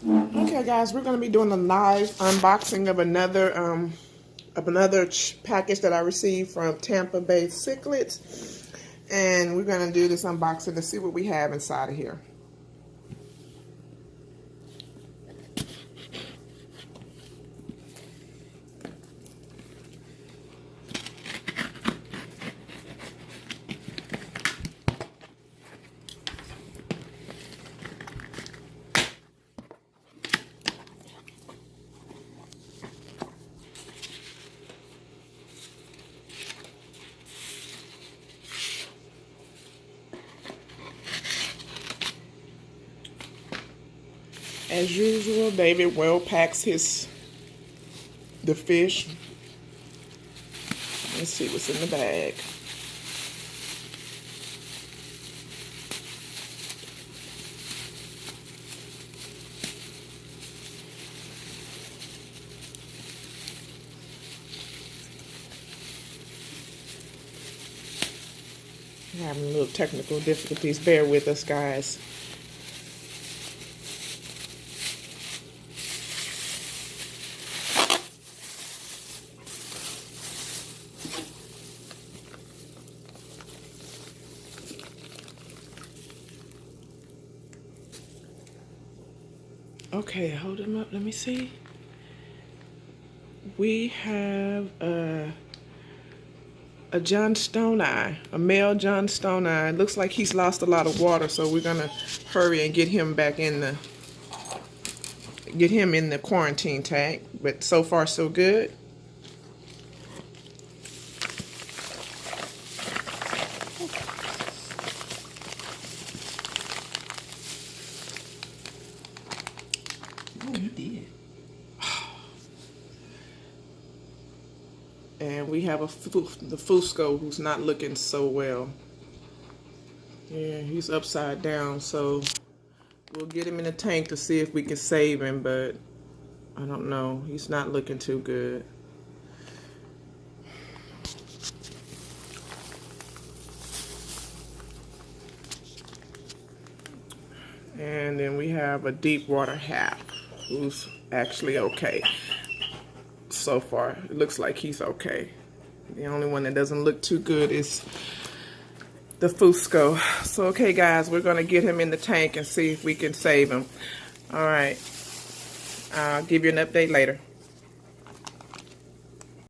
Okay, guys, we're going to be doing a live unboxing of another package that I received from Tampa based Cichlids, and we're going to do this unboxing to see what we have inside of here. As usual, David well packs the fish. Let's see what's in the bag. We're having a little technical difficulties. Bear with us, guys. Okay, hold him up. Let me see. We have a John Stone Eye, a male John Stone Eye. It looks like he's lost a lot of water, so we're gonna hurry and get him back in the quarantine tank. But so far, so good. Oh, you did. And we have the Fusco, who's not looking so well. Yeah, he's upside down, so we'll get him in the tank to see if we can save him, but I don't know. He's not looking too good. And then we have a deep water half, who's actually okay. So far, it looks like he's okay. The only one that doesn't look too good is the Fusco. So, okay, guys, we're going to get him in the tank and see if we can save him. All right. I'll give you an update later.